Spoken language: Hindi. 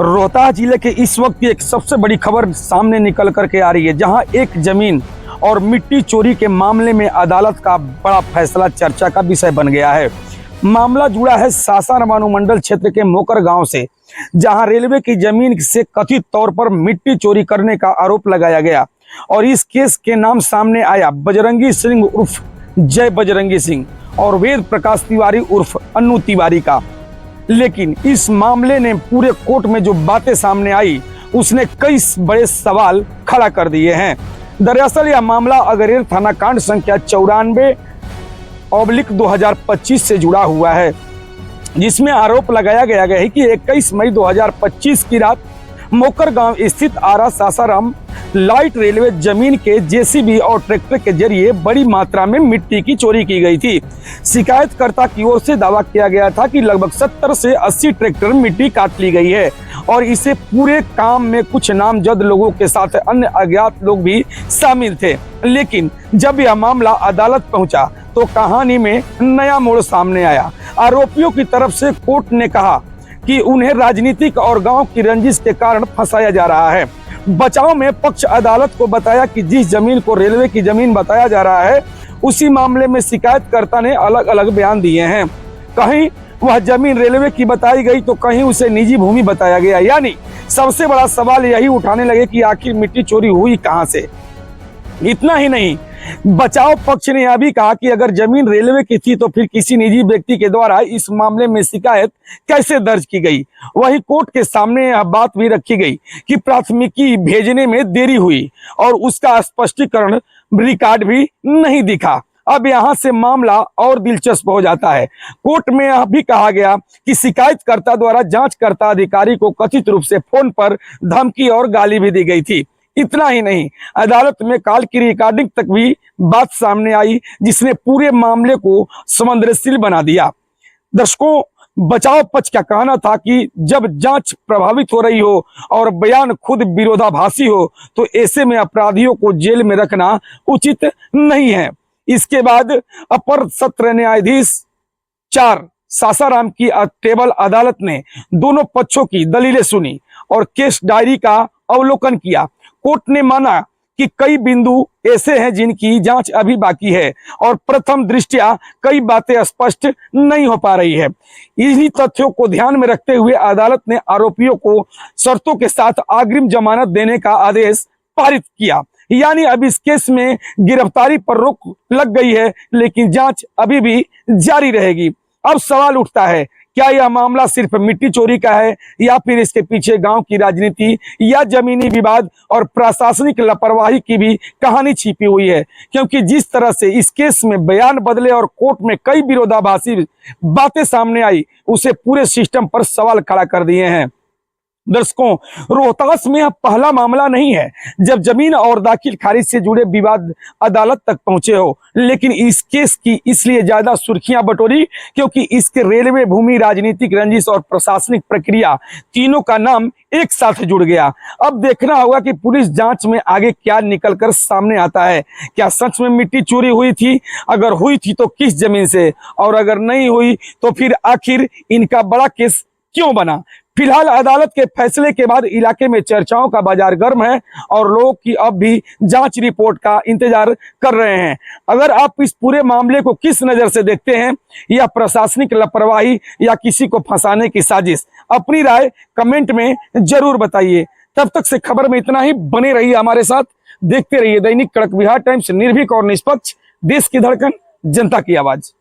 रोहतास जिले के इस वक्त की एक सबसे बड़ी खबर सामने निकल करके आ रही है, जहां एक जमीन और मिट्टी चोरी के मामले में अदालत का बड़ा फैसला चर्चा का विषय बन गया है। मामला जुड़ा है सासाराम अनुमंडल क्षेत्र के मोकर गांव से, जहां रेलवे की जमीन से कथित तौर पर मिट्टी चोरी करने का आरोप लगाया गया और इस केस के नाम सामने आया बजरंगी सिंह उर्फ जय बजरंगी सिंह और वेद प्रकाश तिवारी उर्फ अन्नू तिवारी का। लेकिन इस मामले ने पूरे कोर्ट में जो बातें सामने आई उसने कई बड़े सवाल खड़ा कर दिए हैं। दरअसल यह मामला अगरेर थाना कांड संख्या 94/2025 से जुड़ा हुआ है, जिसमें आरोप लगाया गया है कि 21 मई 2025 की रात मोकर गांव स्थित आरा सासाराम लाइट रेलवे जमीन के जेसीबी और ट्रैक्टर के जरिए बड़ी मात्रा में मिट्टी की चोरी की गई थी। शिकायतकर्ता की ओर से दावा किया गया था कि लगभग 70 से 80 ट्रैक्टर मिट्टी काट ली गई है और इसे पूरे काम में कुछ नामजद लोगों के साथ अन्य अज्ञात लोग भी शामिल थे। लेकिन जब यह मामला अदालत पहुंचा तो कहानी में नया मोड़ सामने आया। आरोपियों की तरफ से कोर्ट ने कहा कि उन्हें राजनीतिक और गांव की रंजिश के कारण फंसाया जा रहा है। बचाव में पक्ष अदालत को बताया कि जिस जमीन को रेलवे की जमीन बताया जा रहा है उसी मामले में शिकायतकर्ता ने अलग अलग बयान दिए हैं। कहीं वह जमीन रेलवे की बताई गई तो कहीं उसे निजी भूमि बताया गया। यानी सबसे बड़ा सवाल यही उठाने लगे कि आखिर मिट्टी चोरी हुई कहां से। इतना ही नहीं, बचाव पक्ष ने यह भी कहा कि अगर जमीन रेलवे की थी तो फिर किसी निजी व्यक्ति के द्वारा इस मामले में शिकायत कैसे दर्ज की गई। वहीं कोर्ट के सामने यह बात भी रखी गई कि प्राथमिकी भेजने में देरी हुई और उसका स्पष्टीकरण रिकॉर्ड भी नहीं दिखा। अब यहां से मामला और दिलचस्प हो जाता है। कोर्ट में यह भी कहा गया कि शिकायतकर्ता द्वारा जांचकर्ता अधिकारी को कथित रूप से फोन पर धमकी और गाली भी दी गई थी। इतना ही नहीं, अदालत में कॉल की रिकॉर्डिंग तक भी बात सामने आई, जिसने पूरे मामले को संवेदनशील बना दिया। दर्शकों, बचाव पक्ष का कहना था कि जब जांच प्रभावित हो रही हो और बयान खुद विरोधाभासी हो तो ऐसे में अपराधियों को जेल में रखना उचित नहीं है। इसके बाद अपर सत्र न्यायाधीश 4 सासाराम की टेबल अदालत ने दोनों पक्षों की दलीलें सुनी और केस डायरी का अवलोकन किया। कोर्ट ने माना कि कई बिंदु ऐसे हैं जिनकी जांच अभी बाकी है और प्रथम दृष्टया कई बातें स्पष्ट नहीं हो पा रही है। इन्हीं तथ्यों को ध्यान में रखते हुए अदालत ने आरोपियों को शर्तों के साथ अग्रिम जमानत देने का आदेश पारित किया। यानी अब इस केस में गिरफ्तारी पर रोक लग गई है, लेकिन जांच अभी भी जारी रहेगी। अब सवाल उठता है, क्या यह मामला सिर्फ मिट्टी चोरी का है या फिर इसके पीछे गांव की राजनीति या जमीनी विवाद और प्रशासनिक लापरवाही की भी कहानी छिपी हुई है। क्योंकि जिस तरह से इस केस में बयान बदले और कोर्ट में कई विरोधाभासी बातें सामने आई, उसे पूरे सिस्टम पर सवाल खड़ा कर दिए हैं। दर्शकों, रोहतास में यह पहला मामला नहीं है जब जमीन और दाखिल खारिज से जुड़े विवाद अदालत तक पहुंचे हो, लेकिन इस केस की इसलिए ज्यादा सुर्खियां बटोरी क्योंकि इसके रेलवे भूमि, राजनीतिक रंजिश और प्रशासनिक प्रक्रिया तीनों का नाम एक साथ जुड़ गया। अब देखना होगा कि पुलिस जांच में आगे क्या निकलकर सामने आता है। क्या सच में मिट्टी चोरी हुई थी? अगर हुई थी तो किस जमीन से, और अगर नहीं हुई तो फिर आखिर इनका बड़ा केस क्यों बना। फिलहाल अदालत के फैसले के बाद इलाके में चर्चाओं का बाजार गर्म है और लोग की अब भी जांच रिपोर्ट का इंतजार कर रहे हैं। अगर आप इस पूरे मामले को किस नजर से देखते हैं, या प्रशासनिक लापरवाही या किसी को फंसाने की साजिश, अपनी राय कमेंट में जरूर बताइए। तब तक से खबर में इतना ही। बने रहिए हमारे साथ, देखते रहिए दैनिक कड़क बिहार टाइम्स, निर्भीक और निष्पक्ष, देश की धड़कन, जनता की आवाज।